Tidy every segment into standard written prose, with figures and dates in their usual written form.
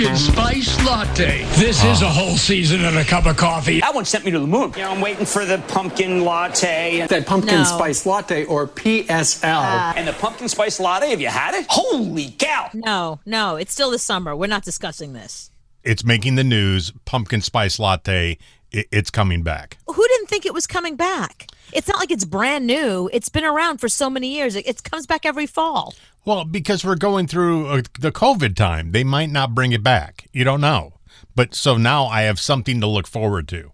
pumpkin spice latte. This is a whole season and a cup of coffee. That one sent me to the moon. I'm waiting for the pumpkin latte. That pumpkin spice latte, or PSL. And the pumpkin spice latte, have you had it? Holy cow! No, it's still the summer. We're not discussing this. It's making the news. Pumpkin spice latte, it's coming back. Who didn't think it was coming back? It's not like it's brand new. It's been around for so many years. It comes back every fall. Well, because we're going through the COVID time. They might not bring it back. You don't know. But so now I have something to look forward to.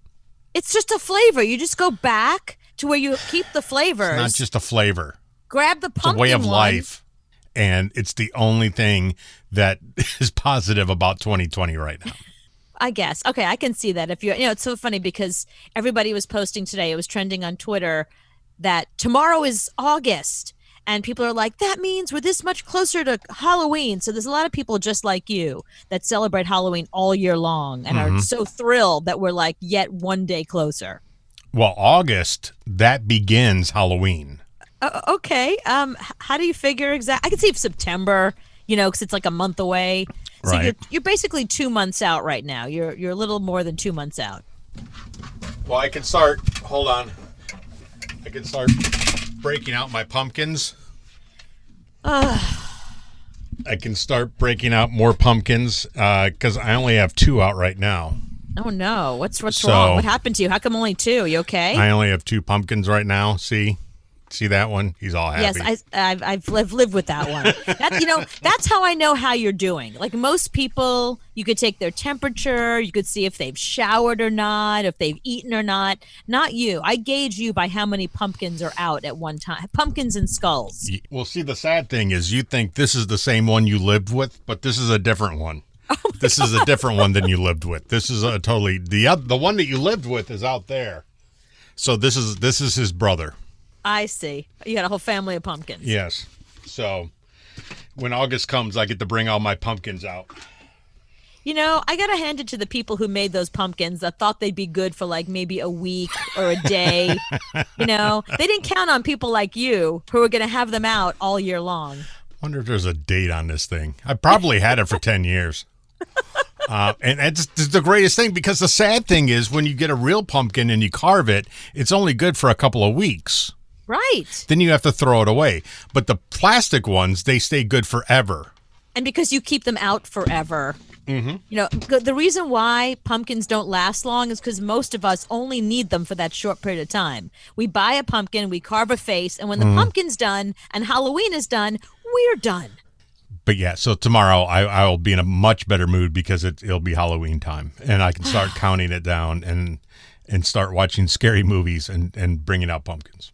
It's just a flavor. You just go back to where you keep the flavors. It's not just a flavor. Grab the pumpkin. It's a way of one. life. And it's the only thing that is positive about 2020 right now. I guess. Okay, I can see that. If it's so funny because everybody was posting today. It was trending on Twitter that tomorrow is August. And people are like, that means we're this much closer to Halloween. So there's a lot of people just like you that celebrate Halloween all year long and are so thrilled that we're like yet one day closer. Well, August, that begins Halloween. Okay. How do you figure exactly? I can see if September, because it's like a month away. So right. You're basically 2 months out right now. You're a little more than 2 months out. Well, I can start. Hold on. I can start breaking out my pumpkins. I can start breaking out more pumpkins because I only have 2 out right now. Oh no! What's wrong? What happened to you? How come only 2? You okay? I only have 2 pumpkins right now. See that one? He's all happy. Yes, I've lived with that one. That's how I know how you're doing. Like most people, you could take their temperature, you could see if they've showered or not, if they've eaten or not. Not you. I gauge you by how many pumpkins are out at one time. Pumpkins and skulls. Well, see, the sad thing is you think this is the same one you lived with, but this is a different one. This is a different one than you lived with. This is a totally the one that you lived with is out there. So this is his brother. I see. You got a whole family of pumpkins. Yes. So when August comes, I get to bring all my pumpkins out. I got to hand it to the people who made those pumpkins that thought they'd be good for like maybe a week or a day. They didn't count on people like you who are going to have them out all year long. Wonder if there's a date on this thing. I probably had it for 10 years. And it's the greatest thing because the sad thing is when you get a real pumpkin and you carve it, it's only good for a couple of weeks. Right. Then you have to throw it away. But the plastic ones, they stay good forever. And because you keep them out forever. Mm-hmm. The reason why pumpkins don't last long is because most of us only need them for that short period of time. We buy a pumpkin, we carve a face, and when the pumpkin's done and Halloween is done, we're done. But yeah, so tomorrow I will be in a much better mood because it'll be Halloween time. And I can start counting it down and start watching scary movies and bringing out pumpkins.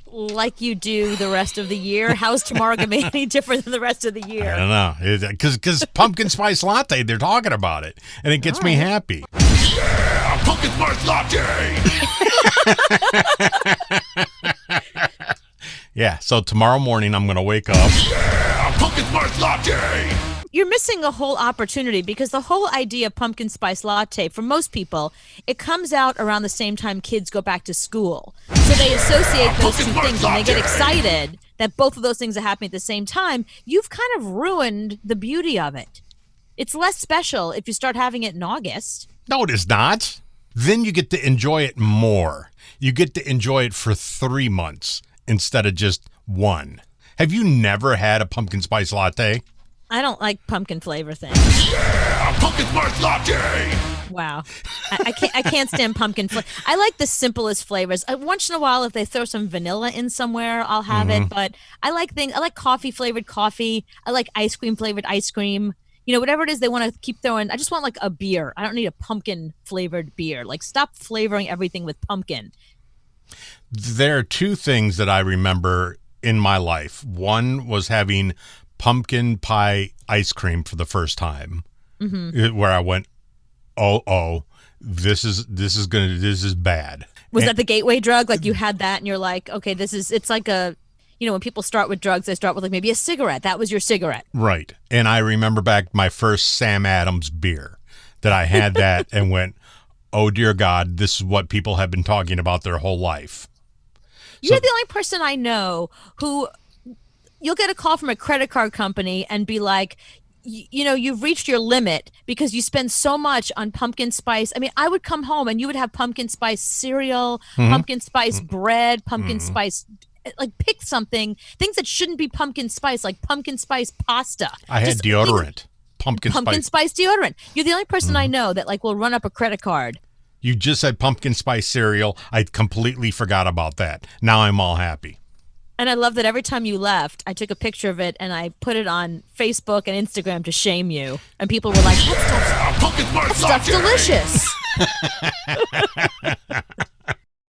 Like you do the rest of the year? How's tomorrow going to be any different than the rest of the year? I don't know. Because pumpkin spice latte, they're talking about it. And it gets me happy. Yeah, pumpkin spice latte! Yeah, so tomorrow morning I'm going to wake up. Yeah, pumpkin spice latte! You're missing a whole opportunity because the whole idea of pumpkin spice latte, for most people, it comes out around the same time kids go back to school. So they associate those two things and they get excited that both of those things are happening at the same time. You've kind of ruined the beauty of it. It's less special if you start having it in August. No, it is not. Then you get to enjoy it more. You get to enjoy it for 3 months instead of just 1. Have you never had a pumpkin spice latte? I don't like pumpkin flavor things. Yeah, pumpkin spice latte! Wow. I can't stand pumpkin flavor. I like the simplest flavors. Once in a while, if they throw some vanilla in somewhere, I'll have it. But I like coffee flavored coffee. I like ice cream flavored ice cream. Whatever it is they want to keep throwing. I just want like a beer. I don't need a pumpkin flavored beer. Like stop flavoring everything with pumpkin. There are 2 things that I remember in my life. One was having pumpkin pie ice cream for the first time, where I went, oh, this is bad. Was that the gateway drug? Like you had that and you're like, okay, it's like when people start with drugs, they start with like maybe a cigarette. That was your cigarette. Right. And I remember back my first Sam Adams beer that I had that and went, oh dear God, this is what people have been talking about their whole life. You're the only person I know who you'll get a call from a credit card company and be like, you've reached your limit because you spend so much on pumpkin spice. I mean, I would come home and you would have pumpkin spice cereal, pumpkin spice bread, pumpkin spice. Like, pick something, things that shouldn't be pumpkin spice, like pumpkin spice pasta. I had deodorant. Pumpkin spice deodorant. You're the only person I know that like will run up a credit card. You just said pumpkin spice cereal. I completely forgot about that. Now I'm all happy. And I love that every time you left, I took a picture of it and I put it on Facebook and Instagram to shame you. And people were like, that stuff's delicious.